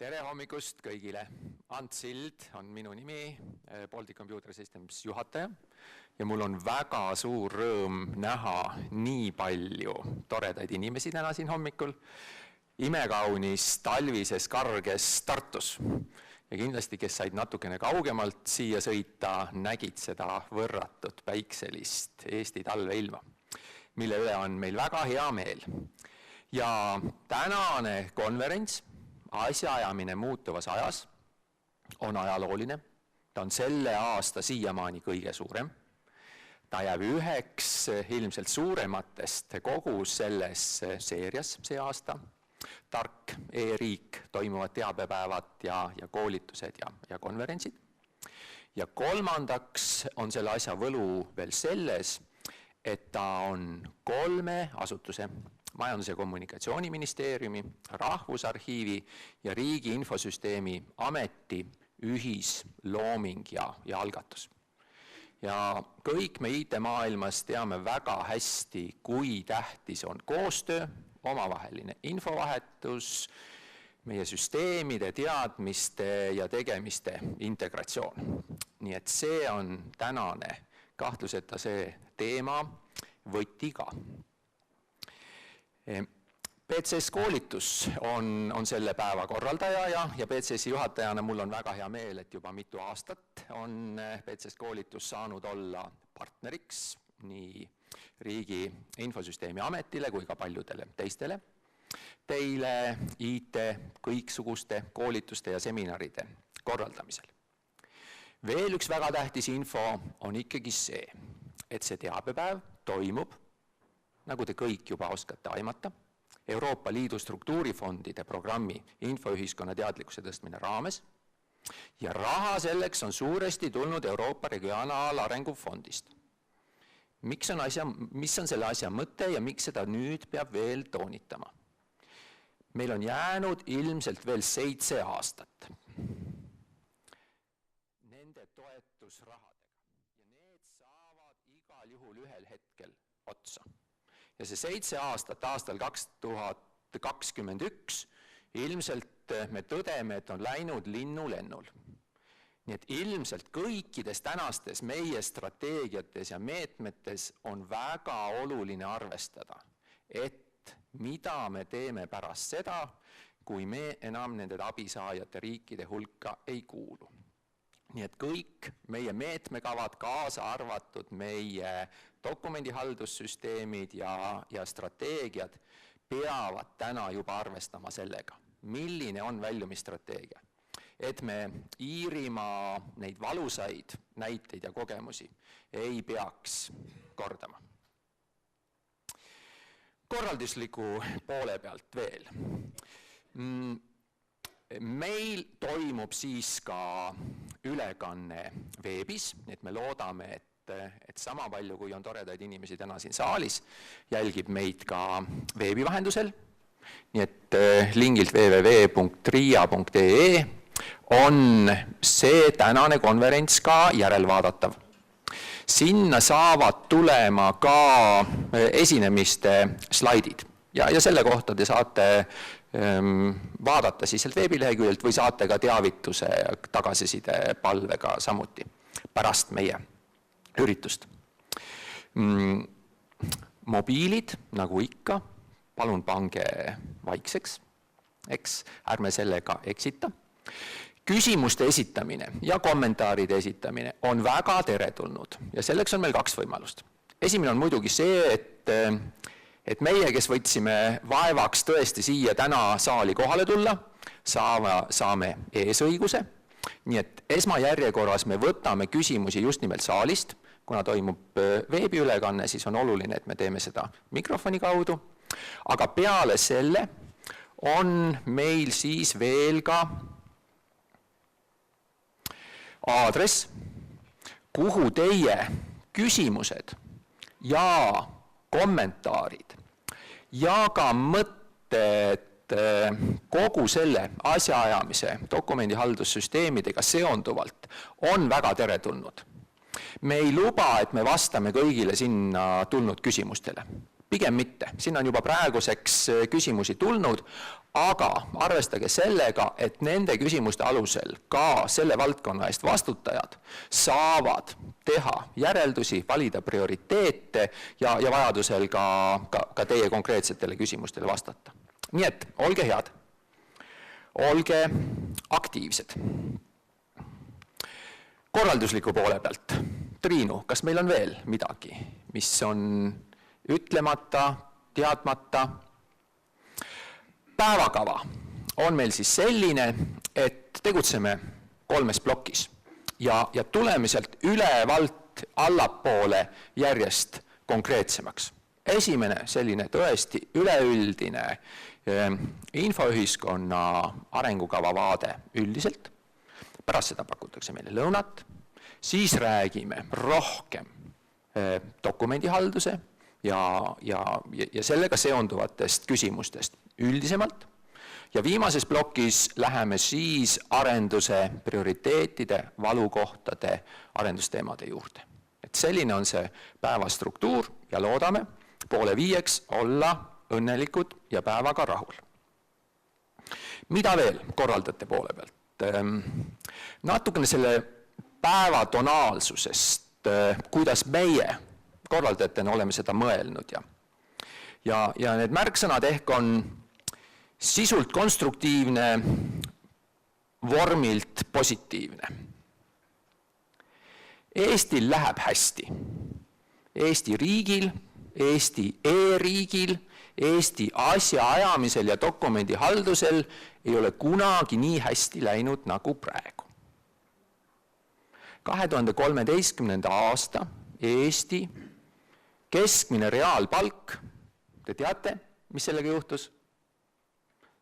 Tere hommikust kõigile! Ants Sild on minu nimi, Baltic Computer Systems juhataja ja mul on väga suur rõõm näha nii palju toredaid inimesi täna siin hommikul imekaunis talvises karges Tartus. Ja kindlasti, kes said natukene kaugemalt siia sõita, nägid seda võrratut päikselist Eesti talveilma, mille üle on meil väga hea meel. Ja tänane konverents asjaajamine muutuvas ajas on ajalooline, ta on selle aasta siiamaani kõige suurem. Ta jääb üheks ilmselt suurematest kogu selles seerias see aasta. Tark e-riik, toimuvad teabepäevad ja koolitused ja konverentsid. Ja kolmandaks on selle asja võlu veel selles, et ta on 3 asutuse, Majandus- ja Kommunikatsiooniministeeriumi, Rahvusarhiivi ja Riigi Infosüsteemi Ameti ühislooming ja algatus. Ja kõik me IT-maailmas teame väga hästi, kui tähtis on koostöö, omavaheline infovahetus, meie süsteemide, teadmiste ja tegemiste integratsioon. Nii et see on tänane kahtluseta see teema võti ka. PCS koolitus on selle päeva korraldaja ja PCS juhatajana mul on väga hea meel, et juba mitu aastat on PCS koolitus saanud olla partneriks nii Riigi Infosüsteemi Ametile kui ka paljudele teistele. Teile IT kõiksuguste koolituste ja seminaride korraldamisel. Veel üks väga tähtis info on ikkagi see, et see teabepäev toimub, nagu te kõik juba oskate aimata, Euroopa Liidu struktuurifondide programmi infoühiskonna teadlikkuse tõstmine raames ja raha selleks on suuresti tulnud Euroopa Regionaalarengu Fondist. Mis on selle asja mõte ja miks seda nüüd peab veel toonitama? Meil on jäänud ilmselt veel 7 aastat nende toetusrahadega ja need saavad igal juhul ühel hetkel otsa. Ja see 7 aastat aastal 2021 ilmselt me tõdeme, et on läinud linnulennul. Nii et ilmselt kõikides tänastes meie strateegiates ja meetmetes on väga oluline arvestada, et mida me teeme pärast seda, kui me enam nende abisaajate riikide hulka ei kuulu. Nii et kõik meie meetmekavad, kaasa arvatud meie dokumendihaldussüsteemid ja strateegiad peavad täna juba arvestama sellega, milline on väljumisstrateegia. Et me Iirimaa neid valusaid näiteid ja kogemusi ei peaks kordama. Korraldusliku poole pealt veel. Meil toimub siis ka ülekanne veebis, et me loodame, et sama palju, kui on toredaid inimesi täna siin saalis, jälgib meid ka veebi vahendusel. Nii et lingilt www.ria.ee on see tänane konverents ka järelvaadatav. Sinna saavad tulema ka esinemiste slaidid ja selle kohta te saate vaadata siis sealt veebileheküljelt või saate ka teavituse tagasiside palvega samuti pärast meie üritust. Mobiilid, nagu ikka, palun pange vaikseks, ärme sellega eksita. Küsimuste esitamine ja kommentaaride esitamine on väga teretulnud ja selleks on meil 2 võimalust. Esimene on muidugi see, et meie, kes võtsime vaevaks tõesti siia täna saali kohale tulla, saame eesõiguse. Nii et esmajärjekorras me võtame küsimusi just nimelt saalist. Kuna toimub veebiülekanne, siis on oluline, et me teeme seda mikrofoni kaudu. Aga peale selle on meil siis veel ka aadress, kuhu teie küsimused ja kommentaarid ja ka mõtted kogu selle asjaajamise dokumendihaldussüsteemidega seonduvalt on väga teretulnud. Me ei luba, et me vastame kõigile sinna tulnud küsimustele. pigem mitte, siin on juba praeguseks küsimusi tulnud, aga arvestage sellega, et nende küsimuste alusel ka selle valdkonna eest vastutajad saavad teha järeldusi, valida prioriteete ja vajadusel ka teie konkreetsetele küsimustele vastata. Nii et olge head, olge aktiivsed. Korraldusliku poole pealt. Triinu, kas meil on veel midagi, mis on ütlemata, teadmata? Päevakava on meil siis selline, et tegutseme 3 plokis ja tuleme sealt ülevalt allapoole järjest konkreetsemaks. Esimene selline tõesti üleüldine infoühiskonna arengukava vaade üldiselt, pärast seda pakutakse meile lõunat, siis räägime rohkem dokumendihalduse ja sellega seonduvatest küsimustest üldisemalt ja viimases plokis läheme siis arenduse prioriteetide, valukohtade, arendusteemade juurde. Et selline on see päeva struktuur ja loodame 4:30 olla õnnelikud ja päevaga rahul. Mida veel korraldate poole pealt? Natukene selle päeva tonaalsusest, kuidas meie korraldajatena oleme seda mõelnud ja need märksõnad ehk on sisult konstruktiivne, vormilt positiivne. Eestil läheb hästi. Eesti riigil, Eesti e-riigil, Eesti asjaajamisel ja dokumendihaldusel ei ole kunagi nii hästi läinud nagu praegu. 2013. aasta Eesti keskmine reaalpalk, te teate, mis sellega juhtus?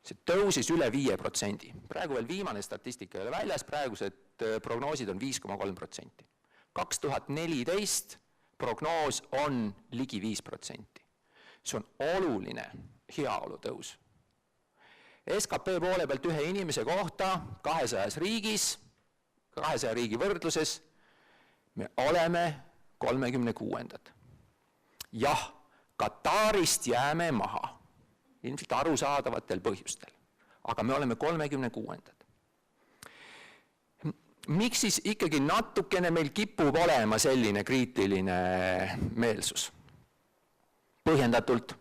See tõusis üle 5%. Praegu veel viimane statistika ei ole väljas, praegused prognoosid on 5,3%. 2014 prognoos on ligi 5%. See on oluline heaolu tõus. SKP poole pealt ühe inimese kohta 200 riigis, 200 riigi võrdluses, me oleme 36. Jah, Katarist jääme maha, ilmselt arusaadavatel põhjustel, aga me oleme 36. Miks siis ikkagi natukene meil kipub olema selline kriitiline meelsus? Põhjendatult,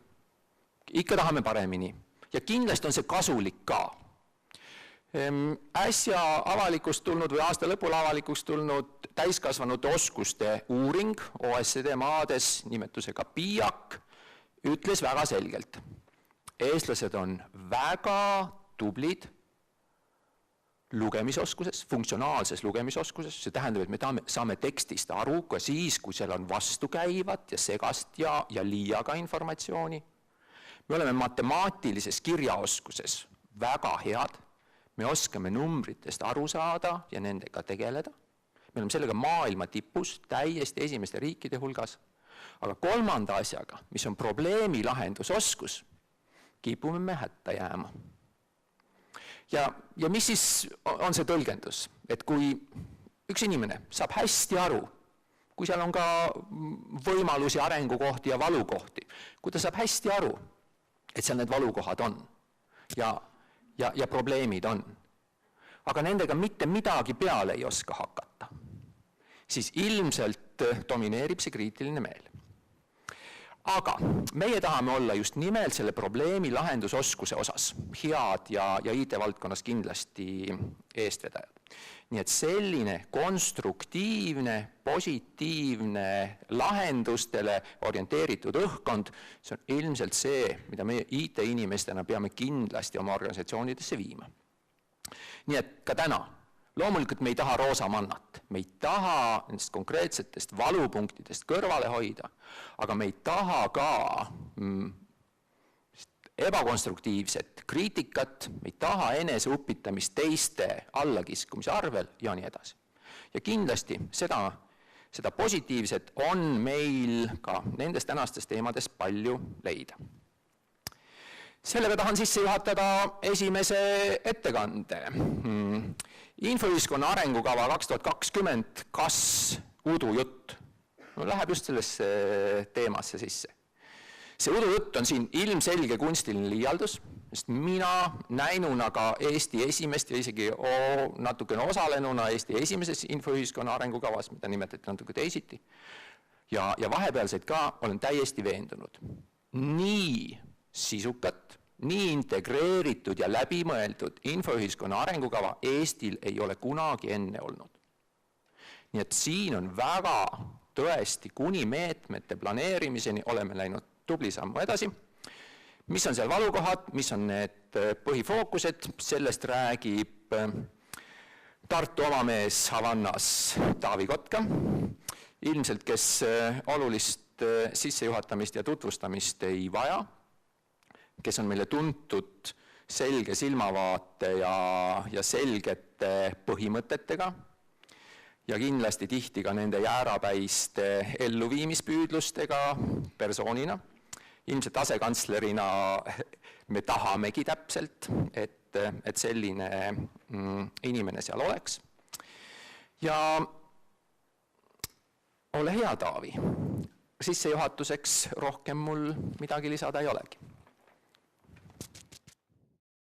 ikka tahame paremini ja kindlasti on see kasulik ka. Äsja avalikust tulnud või aasta lõpul avalikust tulnud täiskasvanute oskuste uuring OECD maades nimetusega PIAC ütles väga selgelt. Eestlased on väga tublid lugemisoskuses, funktsionaalses lugemisoskuses, see tähendab, et me saame tekstist aru ka siis, kui seal on vastukäivat ja segast ja liiaga informatsiooni. Me oleme matemaatilises kirjaoskuses väga head, me oskame numbritest aru saada ja nendega tegeleda. Me oleme sellega maailma tipus, täiesti esimeste riikide hulgas. Aga kolmanda asjaga, mis on probleemi lahendusoskus, kipume me hätta jääma. Ja mis siis on see tõlgendus? Et kui üks inimene saab hästi aru, kui seal on ka võimalusi, arengukohti ja valukohti, kui ta saab hästi aru, et seal need valukohad on ja probleemid on, aga nendega mitte midagi peale ei oska hakata, siis ilmselt domineerib see kriitiline meel. Aga meie tahame olla just nimelt selle probleemi lahendusoskuse osas head ja IT-valdkonnas kindlasti eestvedajad. Nii et selline konstruktiivne, positiivne lahendustele orienteeritud õhkkond, see on ilmselt see, mida meie IT-inimestena peame kindlasti oma organisatsioonidesse viima. Nii et ka täna, loomulikult me ei taha roosa mannat, me ei taha nendest konkreetsetest valupunktidest kõrvale hoida, aga me ei taha ka ebakonstruktiivset kriitikat, me ei taha eneseupitamist teiste allakiskumise arvel ja nii edasi. Ja kindlasti seda positiivset on meil ka nendes tänastes teemades palju leida. Sellega tahan sisse juhatada esimese ettekande. Infoühiskonna arengukava 2020, kas udujutt? No, läheb just sellesse teemasse sisse. See udujutt on siin ilmselge kunstiline liialdus, sest mina näinuna ka Eesti esimest ja isegi natukene osalenuna Eesti esimeses infoühiskonna arengukavas, mida nimetati natuke teisiti, ja vahepealseid ka olen täiesti veendunud. Nii sisukat, nii integreeritud ja läbimõeldud infoühiskonna arengukava Eestil ei ole kunagi enne olnud. Nii et siin on väga tõesti kuni meetmete planeerimiseni oleme läinud tubli sammu edasi. Mis on seal valukohad, mis on need põhifookused, sellest räägib Tartu omamees Havannas Taavi Kotka. Ilmselt, kes olulist sissejuhatamist ja tutvustamist ei vaja, kes on meile tuntud selge silmavaate ja selgete põhimõtetega ja kindlasti tihti ka nende jäärapäiste elluviimispüüdlustega persoonina. Ilmselt asekantslerina me tahamegi täpselt, et selline inimene seal oleks. Ja ole hea, Taavi. Sissejuhatuseks rohkem mul midagi lisada ei olegi.